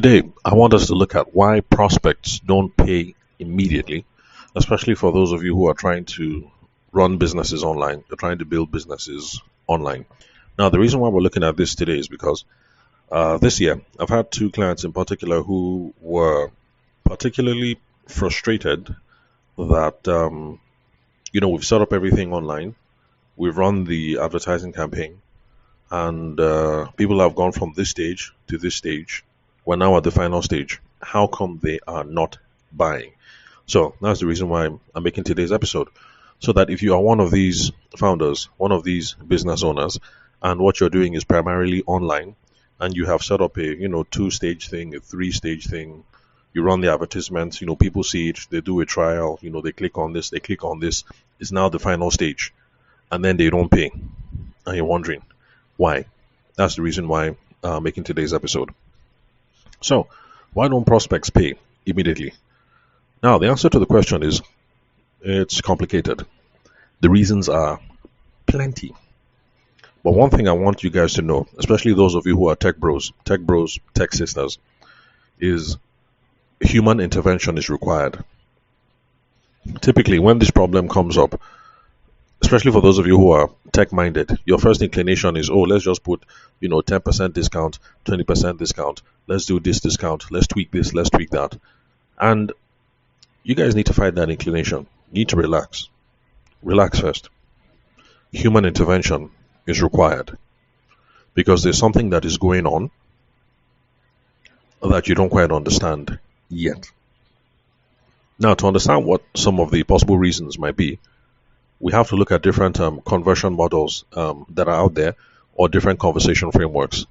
Today, I want us to look at why prospects don't pay immediately, especially for those of you who are trying to run businesses online, they're trying to build businesses online. Now, the reason why we're looking at this today is because this year, I've had two clients in particular who were particularly frustrated that, we've set up everything online, we've run the advertising campaign, and people have gone from this stage to this stage. We're now at the final stage. How come they are not buying? So that's the reason why I'm making today's episode. So that if you are one of these founders, one of these business owners, and what you're doing is primarily online, and you have set up a two-stage thing, a three-stage thing, you run the advertisements, people see it, they do a trial, they click on this, they click on this, it's now the final stage, and then they don't pay, and you're wondering why. That's the reason why I'm making today's episode. So, why don't prospects pay immediately? Now, the answer to the question is it's complicated. The reasons are plenty. But one thing I want you guys to know, especially those of you who are tech bros, tech sisters, is human intervention is required. Typically, when this problem comes up, especially for those of you who are tech minded, your first inclination is, oh, let's just put 10% discount, 20% discount, let's do this discount, let's tweak this, let's tweak that. And you guys need to fight that inclination. You need to relax first. Human intervention is required because there's something that is going on that you don't quite understand yet. Now, to understand what some of the possible reasons might be, we have to look at different conversion models that are out there, or different conversation frameworks.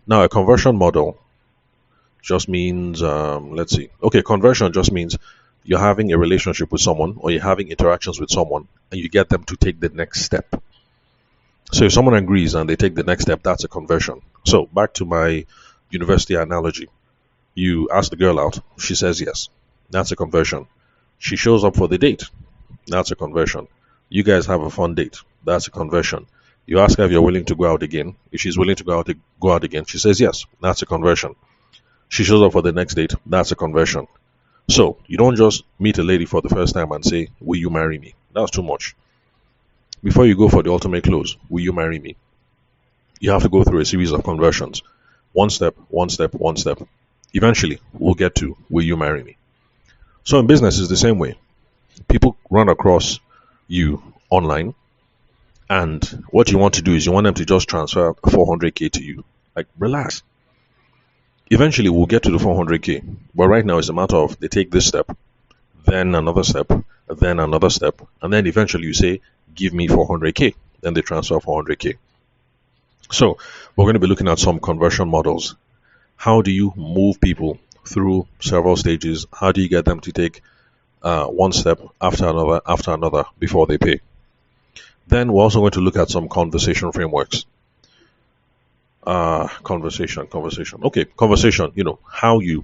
Now, a conversion model just means, conversion just means you're having a relationship with someone, or you're having interactions with someone, and you get them to take the next step. So if someone agrees and they take the next step, that's a conversion. So back to my university analogy. You ask the girl out, she says yes. That's a conversion. She shows up for the date. That's a conversion. You guys have a fun date. That's a conversion. You ask her if you're willing to go out again. If she's willing to go out again, she says yes. That's a conversion. She shows up for the next date. That's a conversion. So you don't just meet a lady for the first time and say, will you marry me? That's too much. Before you go for the ultimate close, will you marry me? You have to go through a series of conversions. One step, one step, one step. Eventually, we'll get to, will you marry me? So in business, it's the same way. People run across you online, and what you want to do is you want them to just transfer 400k to you. Like, relax. Eventually we'll get to the 400k, but right now it's a matter of they take this step, then another step, then another step, and then eventually you say, give me 400k, then they transfer 400k. So we're going to be looking at some conversion models. How do you move people through several stages? How do you get them to take one step after another before they pay? Then we're also going to look at some conversation frameworks. Conversation. Okay, conversation. How you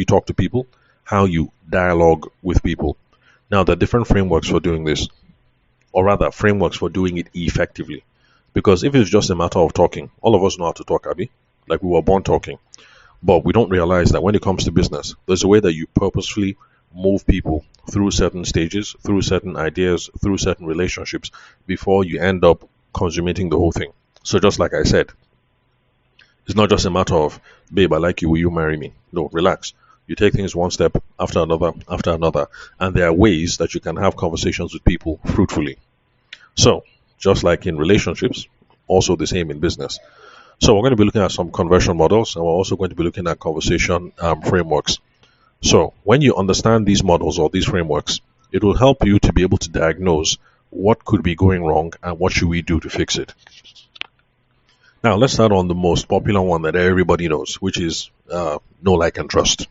talk to people, how you dialogue with people. Now, there are different frameworks for doing this, or rather, frameworks for doing it effectively. Because if it's just a matter of talking, all of us know how to talk, Abby. Like, we were born talking. But we don't realize that when it comes to business, there's a way that you purposefully move people through certain stages, through certain ideas, through certain relationships before you end up consummating the whole thing. So just like I said, it's not just a matter of, babe, I like you, will you marry me? No, relax. You take things one step after another, and there are ways that you can have conversations with people fruitfully. So, just like in relationships, also the same in business. So we're going to be looking at some conversion models, and we're also going to be looking at conversation frameworks. So when you understand these models or these frameworks, it will help you to be able to diagnose what could be going wrong and what should we do to fix it. Now, let's start on the most popular one that everybody knows, which is know, like, and trust.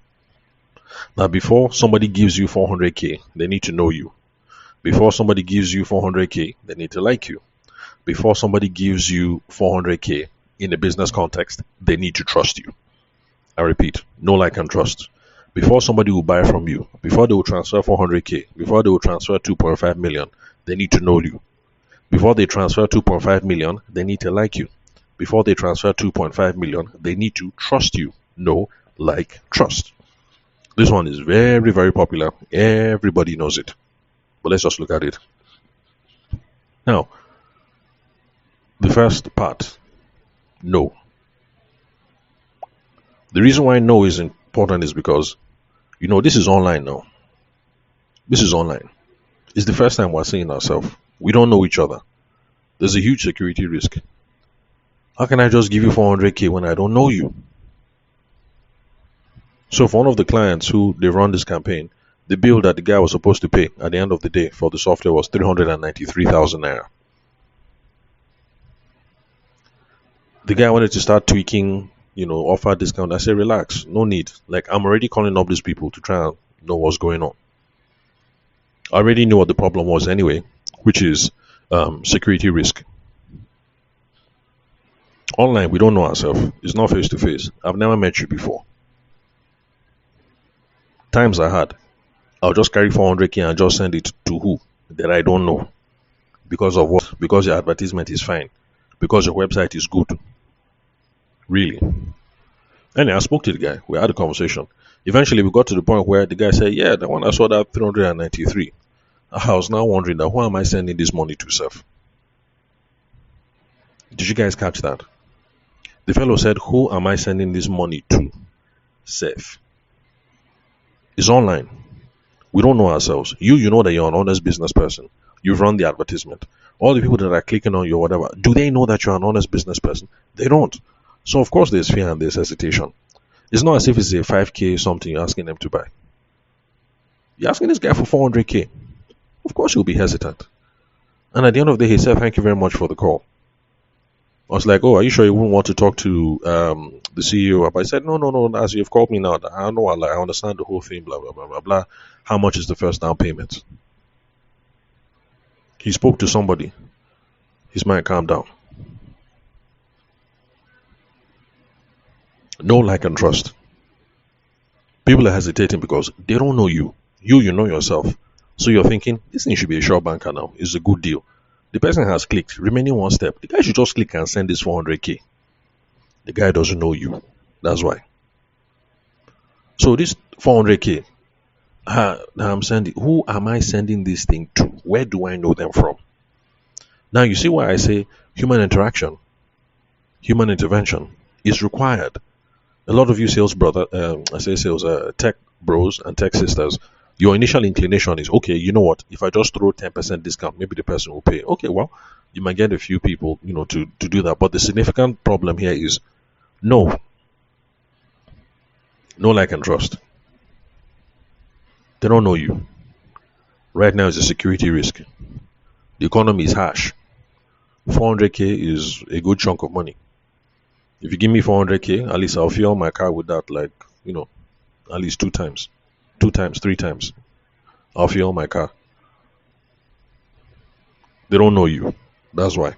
Now, before somebody gives you 400k, they need to know you. Before somebody gives you 400k, they need to like you. Before somebody gives you 400k in a business context, they need to trust you. I repeat, know, like, and trust. Before somebody will buy from you, before they will transfer 400k, before they will transfer 2.5 million, they need to know you. Before they transfer 2.5 million, they need to like you. Before they transfer 2.5 million, they need to trust you. Know, like, trust. This one is very, very popular. Everybody knows it. But let's just look at it. Now, the first part, know. The reason why know is important is because, this is online now. This is online. It's the first time we're seeing ourselves. We don't know each other. There's a huge security risk. How can I just give you 400k when I don't know you? So for one of the clients who they run this campaign, the bill that the guy was supposed to pay at the end of the day for the software was 393,000 naira. The guy wanted to start tweaking, offer discount. I said, relax, no need. Like, I'm already calling up these people to try and know what's going on. I already knew what the problem was anyway, which is security risk. Online, we don't know ourselves. It's not face to face. I've never met you before. Times are hard. I'll just carry 400k and just send it to who that I don't know. Because of what? Because your advertisement is fine. Because your website is good. Really. Anyway, I spoke to the guy. We had a conversation. Eventually, we got to the point where the guy said, yeah, the one I saw that 393. I was now wondering that who am I sending this money to, Seth? Did you guys catch that? The fellow said, who am I sending this money to, Seth? It's online. We don't know ourselves. You know that you're an honest business person. You've run the advertisement. All the people that are clicking on you or whatever, do they know that you're an honest business person? They don't. So of course there's fear and there's hesitation. It's not as if it's a 5k something you're asking them to buy. You're asking this guy for 400k. Of course he'll be hesitant. And at the end of the day, he said, thank you very much for the call. I was like, oh, are you sure you wouldn't want to talk to the CEO? But I said, no, as you've called me now, I know, I understand the whole thing, blah, blah, blah, blah, blah. How much is the first down payment? He spoke to somebody. His mind calmed down. Know, like, and trust. People are hesitating because they don't know you. You know yourself. So you're thinking, this thing should be a sure banker now. It's a good deal. The person has clicked. Remaining one step. The guy should just click and send this 400k. The guy doesn't know you. That's why. So this 400k, I'm sending. Who am I sending this thing to? Where do I know them from? Now you see why I say human interaction, human intervention is required. A lot of you tech bros and tech sisters, your initial inclination is, okay, you know what? If I just throw 10% discount, maybe the person will pay. Okay, well, you might get a few people, to do that. But the significant problem here is no, like, and trust. They don't know you. Right now is a security risk. The economy is harsh. 400k is a good chunk of money. If you give me 400k, at least I'll fuel my car with that, like, at least 2 times, 3 times. I'll fuel my car. They don't know you. That's why.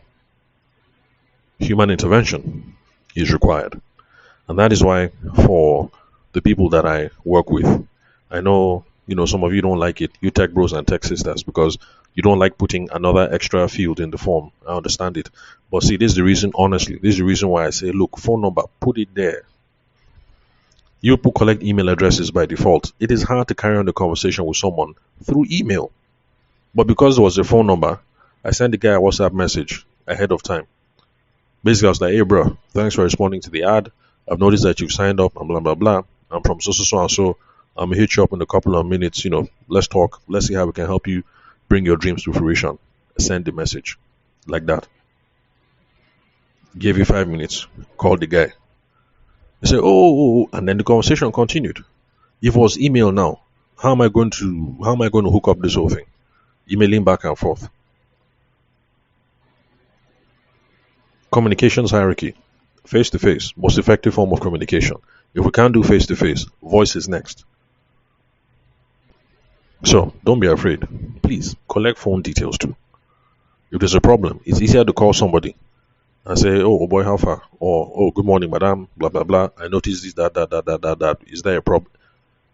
Human intervention is required. And that is why for the people that I work with, I know, some of you don't like it, you tech bros and tech sisters, because you don't like putting another extra field in the form. I understand it. But see, this is the reason, honestly, this is the reason why I say, look, phone number, put it there. You collect email addresses by default. It is hard to carry on the conversation with someone through email. But because it was a phone number, I sent the guy a WhatsApp message ahead of time. Basically, I was like, hey, bro, thanks for responding to the ad. I've noticed that you've signed up and blah, blah, blah. I'm from so and so. I'm going to hit you up in a couple of minutes. Let's talk. Let's see how we can help you bring your dreams to fruition. Send the message like that. Gave you 5 minutes. Called the guy. He said, oh, and then the conversation continued. If it was email now, how am I going to hook up this whole thing? Emailing back and forth. Communications hierarchy. Face to face, most effective form of communication. If we can't do face to face, voice is next. So don't be afraid. Please collect phone details too. If there's a problem, it's easier to call somebody and say, oh boy, how far? Or, oh, good morning, madam, blah, blah, blah. I noticed this, that. Is there a problem?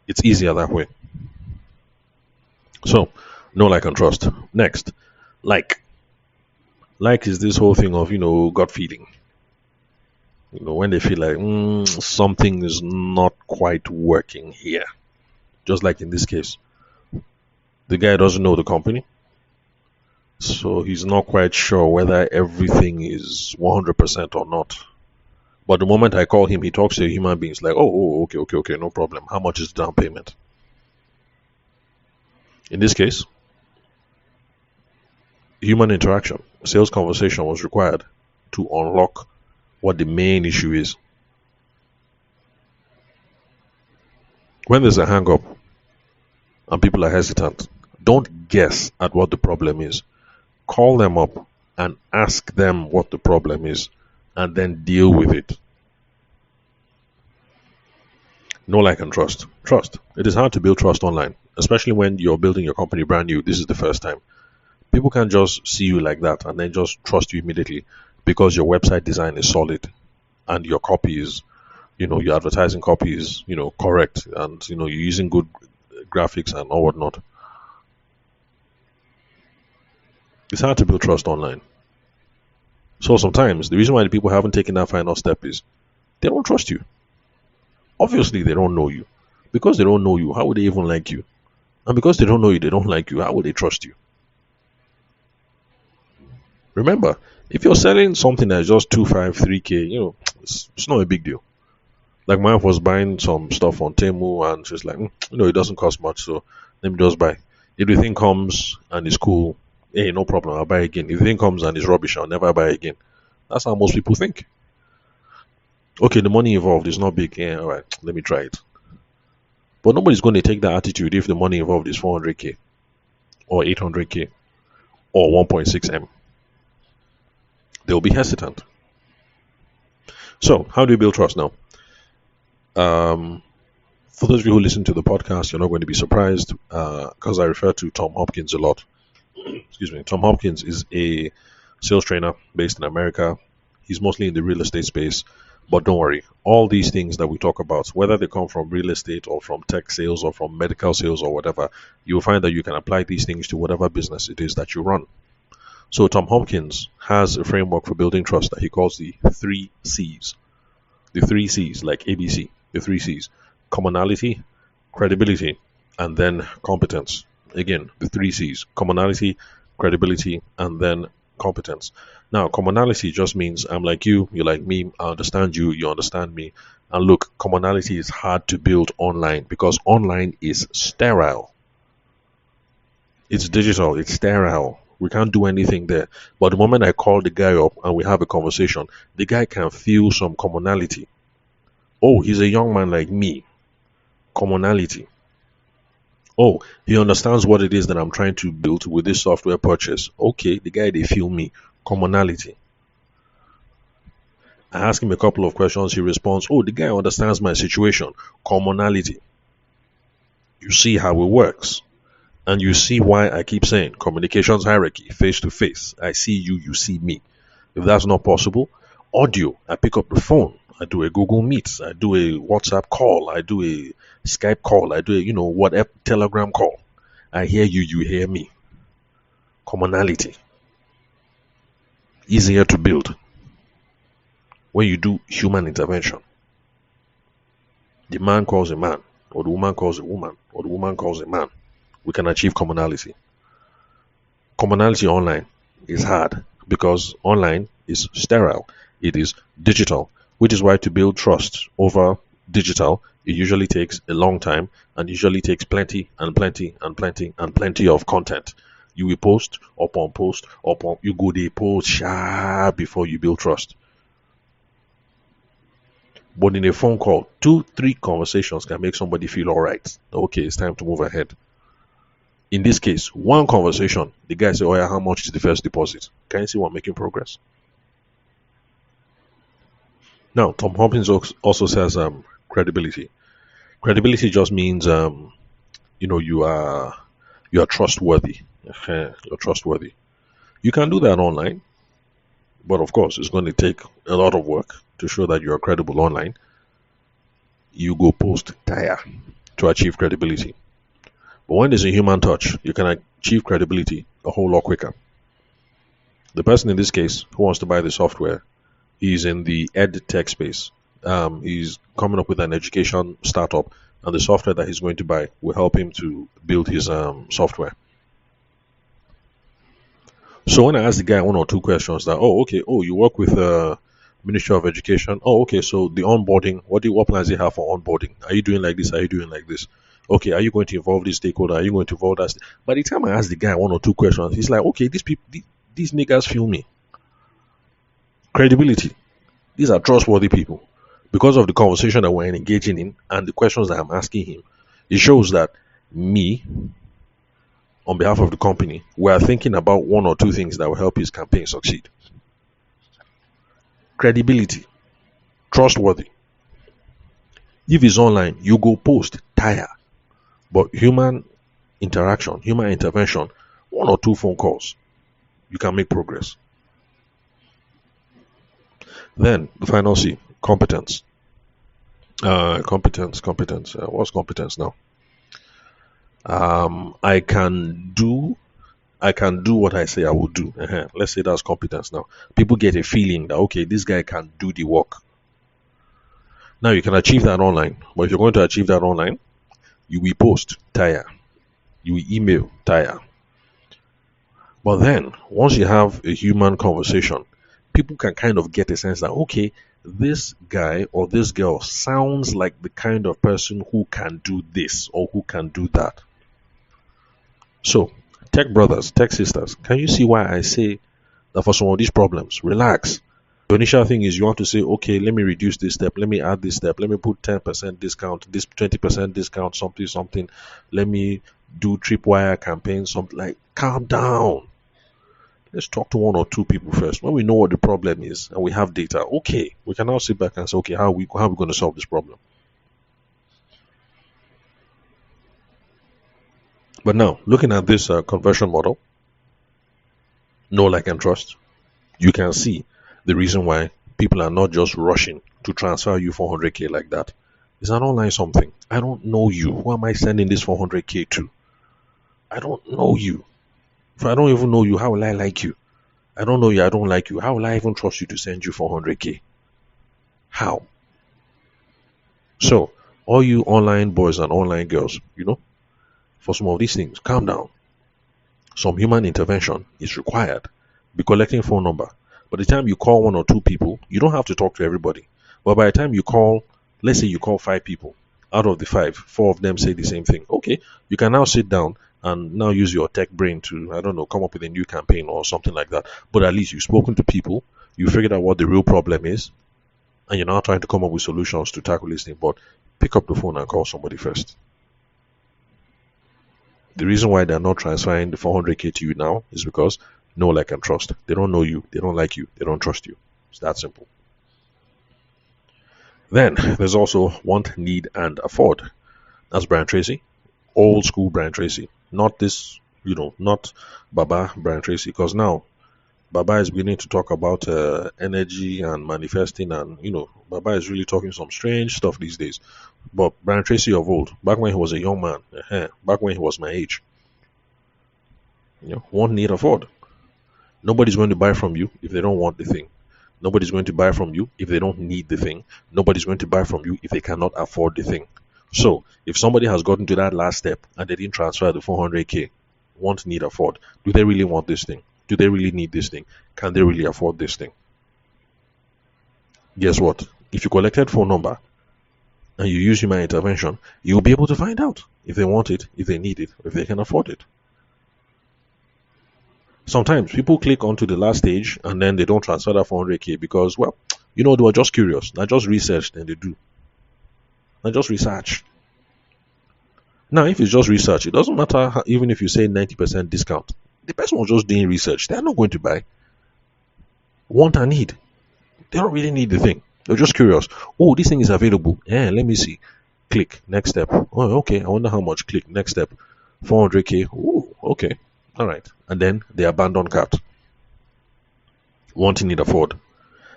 It's easier that way. So, know, like, and trust. Next, like. Like is this whole thing of, gut feeling. When they feel like something is not quite working here. Just like in this case, the guy doesn't know the company, so he's not quite sure whether everything is 100% or not. But the moment I call him, he talks to a human being. It's like, okay, no problem. How much is the down payment? In this case, human interaction, sales conversation was required to unlock what the main issue is. When there's a hang up and people are hesitant, don't guess at what the problem is. Call them up and ask them what the problem is and then deal with it. No, like, and trust. Trust. It is hard to build trust online, especially when you're building your company brand new. This is the first time. People can't just see you like that and then just trust you immediately because your website design is solid and your copy is, your advertising copy is, correct, and you're using good graphics and all whatnot. It's hard to build trust online. So sometimes the reason why the people haven't taken that final step is they don't trust you. Obviously, they don't know you. Because they don't know you, how would they even like you? And because they don't know you, they don't like you, how would they trust you? Remember, if you're selling something that's just 2, 5, 3K, it's not a big deal. Like my wife was buying some stuff on Temu and she's like, it doesn't cost much, so let me just buy. If the thing comes and it's cool, hey, no problem, I'll buy again. If the thing comes and it's rubbish, I'll never buy again. That's how most people think. Okay, the money involved is not big. Yeah, all right, let me try it. But nobody's going to take that attitude if the money involved is 400K or 800K or 1.6M. They'll be hesitant. So, how do you build trust now? For those of you who listen to the podcast, you're not going to be surprised because I refer to Tom Hopkins a lot. Excuse me. Tom Hopkins is a sales trainer based in America. He's mostly in the real estate space. But don't worry, all these things that we talk about, whether they come from real estate or from tech sales or from medical sales or whatever, you'll find that you can apply these things to whatever business it is that you run. So Tom Hopkins has a framework for building trust that he calls the 3 C's. The 3 C's, like ABC, the 3 C's. Commonality, credibility, and then competence. Again, the 3 C's. Commonality, credibility, and then competence. Now, commonality just means I'm like you, you're like me, I understand you, you understand me. And look, commonality is hard to build online because online is sterile. It's digital, it's sterile. We can't do anything there. But the moment I call the guy up and we have a conversation, the guy can feel some commonality. Oh, he's a young man like me. Commonality. Oh, he understands what it is that I'm trying to build with this software purchase. Okay, the guy, they feel me. Commonality. I ask him a couple of questions. He responds, oh, the guy understands my situation. Commonality. You see how it works. And you see why I keep saying communications hierarchy, face to face. I see you, you see me. If that's not possible, audio. I pick up the phone. I do a Google Meet. I do a WhatsApp call. I do a Skype call. I do a, whatever Telegram call. I hear you, you hear me. Commonality. Easier to build when you do human intervention. The man calls a man, or the woman calls a woman, or the woman calls a man. We can achieve commonality. Commonality online is hard because online is sterile. It is digital, which is why to build trust over digital, it usually takes a long time and usually takes plenty and plenty and plenty and plenty of content. You will post upon post upon, you go dey post sharp before you build trust. But in a phone call, 2, 3 conversations can make somebody feel all right. Okay, it's time to move ahead. In this case, 1 conversation, the guy said, oh yeah, how much is the first deposit? Can you see we're making progress? Now, Tom Hopkins also says credibility. Credibility just means, you are trustworthy. You're trustworthy. You can do that online, but of course, it's going to take a lot of work to show that you are credible online. You go post tire to achieve credibility. But when there's a human touch, you can achieve credibility a whole lot quicker. The person in this case who wants to buy the software He's in the ed tech space. He's coming up with an education startup, and the software that he's going to buy will help him to build his software. So when I asked the guy one or two questions, that okay, you work with Ministry of Education. Oh, okay, so the onboarding, what plans do you have for onboarding? Are you doing like this? Are you doing like this? Okay, are you going to involve this stakeholder? Are you going to involve that? By the time I asked the guy one or two questions, he's like, okay, these people, these niggas feel me. Credibility. These are trustworthy people. Because of the conversation that we're engaging in and the questions that I'm asking him, it shows that me, on behalf of the company, we are thinking about one or two things that will help his campaign succeed. Credibility, trustworthy. If it's online, you go post, tire. But human interaction, human intervention, one or two phone calls, you can make progress. Then the final C, competence. Competence. What's competence now? I can do what I say I will do. Let's say that's competence now. People get a feeling that okay, this guy can do the work. Now you can achieve that online, but if you're going to achieve that online, you will post, tire. You will email, tire. But then once you have a human conversation, people can kind of get a sense that okay, this guy or this girl sounds like the kind of person who can do this or who can do that. So, tech brothers, tech sisters, can you see why I say that for some of these problems, relax. The initial thing is you want to say, okay, let me reduce this step, let me add this step, let me put 10% discount, this 20% discount, something. Let me do tripwire campaign, something like calm down. Let's talk to one or two people first. When we know what the problem is and we have data, okay, we can now sit back and say, okay, how are we going to solve this problem? But now, looking at this conversion model, know, like, and trust, you can see the reason why people are not just rushing to transfer you 400k like that. It's an online something. I don't know you. Who am I sending this 400k to? I don't know you. If I don't even know you, how will I like you? I don't know you, I don't like you. How will I even trust you to send you 400k? How? So, all you online boys and online girls, for some of these things, calm down. Some human intervention is required. Be collecting phone number. By the time you call one or two people, you don't have to talk to everybody. But by the time you call, let's say you call 5 people, out of the 5, 4 of them say the same thing. Okay, you can now sit down and now use your tech brain to, I don't know, come up with a new campaign or something like that. But at least you've spoken to people, you figured out what the real problem is, and you're now trying to come up with solutions to tackle this thing. But pick up the phone and call somebody first. The reason why they're not transferring the 400k to you now is because know, like, and trust. They don't know you, they don't like you, they don't trust you. It's that simple. Then there's also want, need, and afford. That's Brian Tracy, old school Brian Tracy, not this, not Baba Brian Tracy, because now Baba is beginning to talk about energy and manifesting, and Baba is really talking some strange stuff these days. But Brian Tracy of old, back when he was a young man, back when he was my age, want, need, afford. Nobody's going to buy from you if they don't want the thing. Nobody's going to buy from you if they don't need the thing. Nobody's going to buy from you if they cannot afford the thing. So, if somebody has gotten to that last step and they didn't transfer the 400k, want, need, afford, do they really want this thing? Do they really need this thing? Can they really afford this thing? Guess what? If you collected phone number and you use human intervention, you'll be able to find out if they want it, if they need it, if they can afford it. Sometimes people click onto the last stage and then they don't transfer that 400k because, well, they were just curious. They just researched and they do. They just research. Now, if it's just research, it doesn't matter even if you say 90% discount. The person was just doing research. They're not going to buy. Want and need. They don't really need the thing. They're just curious. Oh, this thing is available. Yeah, let me see. Click. Next step. Oh, okay. I wonder how much. Click. Next step. 400k. Oh, okay. All right. And then they abandon cart. Want, need, afford.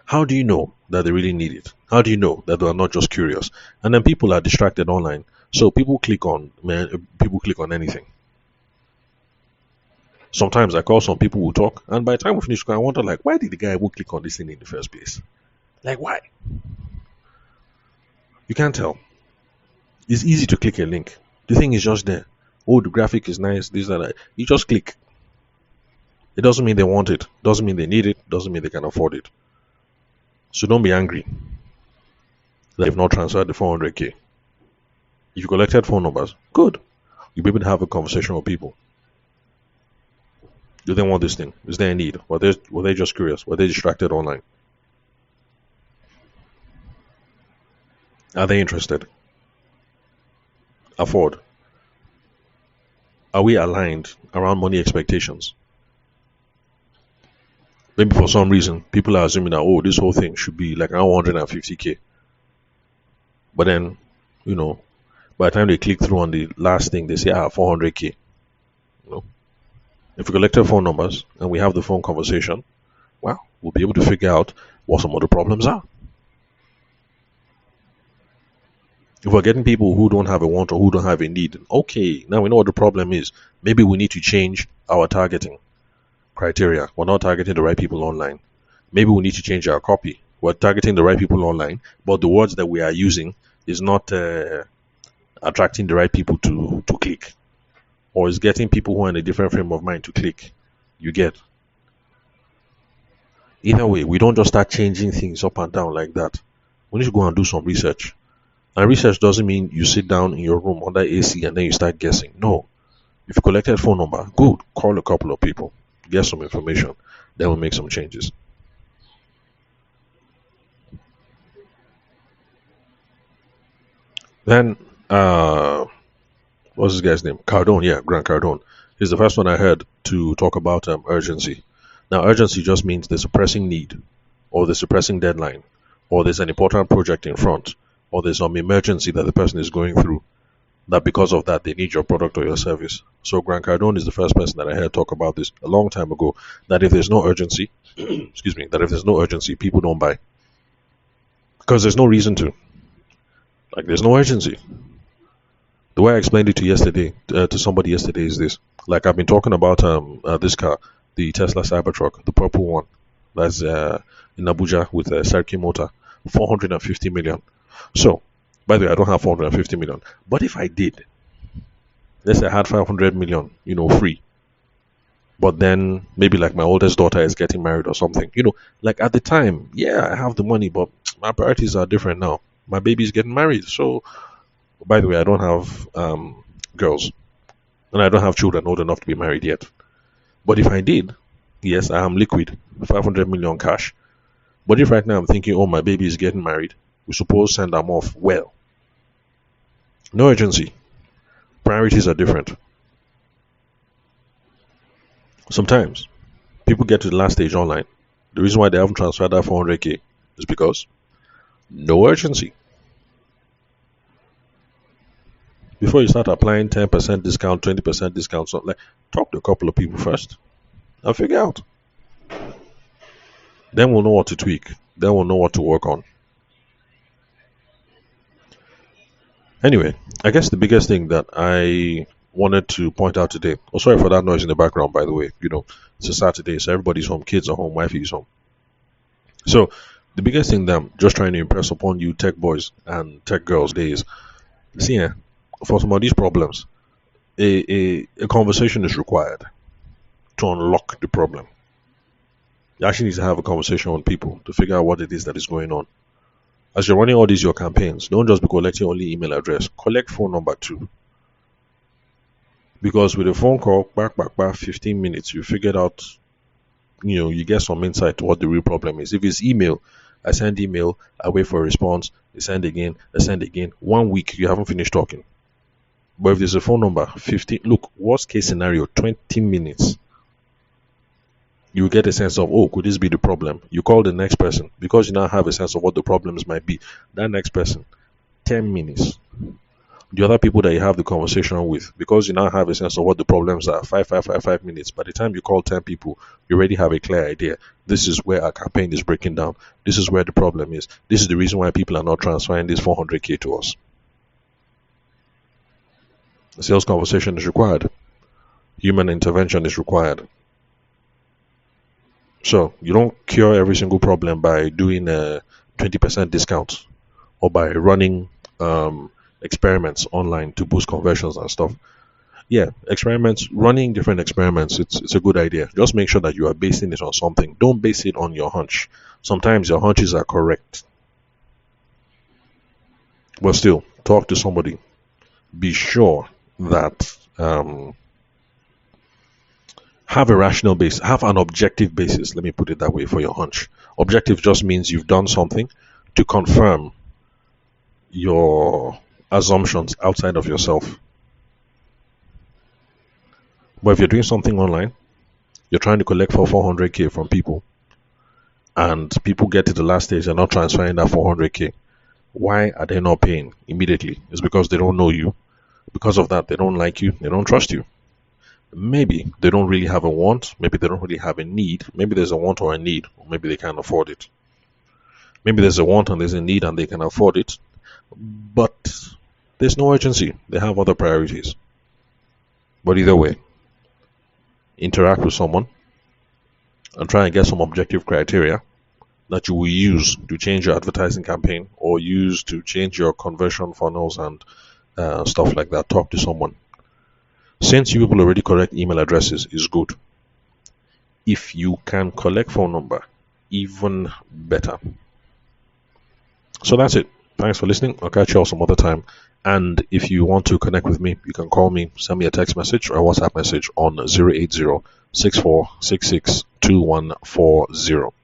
How do you know that they really need it? How do you know that they are not just curious? And then people are distracted online. So people click on anything. Sometimes I call some people who talk, and by the time we finish, I wonder, like, why did the guy even click on this thing in the first place? Like, why? You can't tell. It's easy to click a link. The thing is just there. Oh, the graphic is nice, this and that. You just click. It doesn't mean they want it. Doesn't mean they need it. Doesn't mean they can afford it. So don't be angry that you've not transferred the 400k. If you collected phone numbers, good. You'll be able to have a conversation with people. Do they want this thing? Is there a need? Were they just curious? Were they distracted online? Are they interested? Afford? Are we aligned around money expectations? Maybe for some reason, people are assuming that, oh, this whole thing should be like around 150k. But then, you know, by the time they click through on the last thing, they say, 400k. You know, if we collected phone numbers and we have the phone conversation, well, we'll be able to figure out what some of the problems are. If we're getting people who don't have a want or who don't have a need, okay, now we know what the problem is. Maybe we need to change our targeting criteria. We're not targeting the right people online. Maybe we need to change our copy. We're targeting the right people online, but the words that we are using is not attracting the right people to click, or is getting people who are in a different frame of mind to click. You get? Either way, we don't just start changing things up and down like that. We need to go and do some research. And research doesn't mean you sit down in your room under AC and then you start guessing. No. If you collected phone number, good. Call a couple of people, get some information, then we'll make some changes. Then, what's this guy's name? Cardone, yeah, Grant Cardone. He's the first one I heard to talk about urgency. Now, urgency just means there's a pressing need, or there's a pressing deadline, or there's an important project in front, or there's some emergency that the person is going through, that because of that they need your product or your service. So Grant Cardone is the first person that I heard talk about this a long time ago. That if there's no urgency, excuse me, that if there's no urgency, people don't buy because there's no reason to. Like there's no urgency. The way I explained it to somebody yesterday is this: like I've been talking about this car, the Tesla Cybertruck, the purple one, that's in Abuja with a Serki motor, 450 million. So, by the way, I don't have 450 million, but if I did, let's say I had 500 million, free, but then maybe like my oldest daughter is getting married or something, like at the time, yeah, I have the money, but my priorities are different now. My baby's getting married. So, by the way, I don't have girls, and I don't have children old enough to be married yet. But if I did, yes, I am liquid, 500 million cash. But if right now I'm thinking, oh, my baby is getting married, we suppose send them off well. No urgency. Priorities are different. Sometimes people get to the last stage online. The reason why they haven't transferred that 400k is because no urgency. Before you start applying 10% discount, 20% discount, so like talk to a couple of people first and figure out. Then we'll know what to tweak. Then we'll know what to work on. Anyway, I guess the biggest thing that I wanted to point out today. Oh, sorry for that noise in the background, by the way. It's a Saturday, so everybody's home, kids are home, wife is home. So the biggest thing that I'm just trying to impress upon you tech boys and tech girls today is, see, for some of these problems, a conversation is required to unlock the problem. You actually need to have a conversation with people to figure out what it is that is going on. As you're running all these your campaigns, don't just be collecting only email address. Collect phone number too. Because with a phone call, back, 15 minutes, you figured out, you get some insight to what the real problem is. If it's email, I send email, I wait for a response, I send again. 1 week, you haven't finished talking. But if there's a phone number, 15, look, worst case scenario, 20 minutes. You get a sense of, oh, could this be the problem? You call the next person because you now have a sense of what the problems might be. That next person, 10 minutes. The other people that you have the conversation with, because you now have a sense of what the problems are, 5 minutes. By the time you call 10 people, you already have a clear idea. This is where our campaign is breaking down. This is where the problem is. This is the reason why people are not transferring this 400k to us. A sales conversation is required. Human intervention is required. So you don't cure every single problem by doing 20% discounts, or by running experiments online to boost conversions and stuff. Yeah, experiments, running different experiments, it's a good idea. Just make sure that you are basing it on something. Don't base it on your hunch. Sometimes your hunches are correct, but still, talk to somebody. Be sure that have a rational base, have an objective basis. Let me put it that way for your hunch. Objective just means you've done something to confirm your assumptions outside of yourself. But if you're doing something online, you're trying to collect for 400k from people, and people get to the last stage and not transferring that 400k. Why are they not paying immediately? It's because they don't know you. Because of that, they don't like you, they don't trust you. Maybe they don't really have a want, maybe they don't really have a need, maybe there's a want or a need, or maybe they can't afford it. Maybe there's a want and there's a need and they can afford it, but there's no urgency, they have other priorities. But either way, interact with someone and try and get some objective criteria that you will use to change your advertising campaign or use to change your conversion funnels and stuff like that. Talk to someone. Since you people already collect email addresses, is good. If you can collect phone number, even better. So that's it. Thanks for listening. I'll catch you all some other time. And if you want to connect with me, you can call me, send me a text message or a WhatsApp message on 080 6466 2140.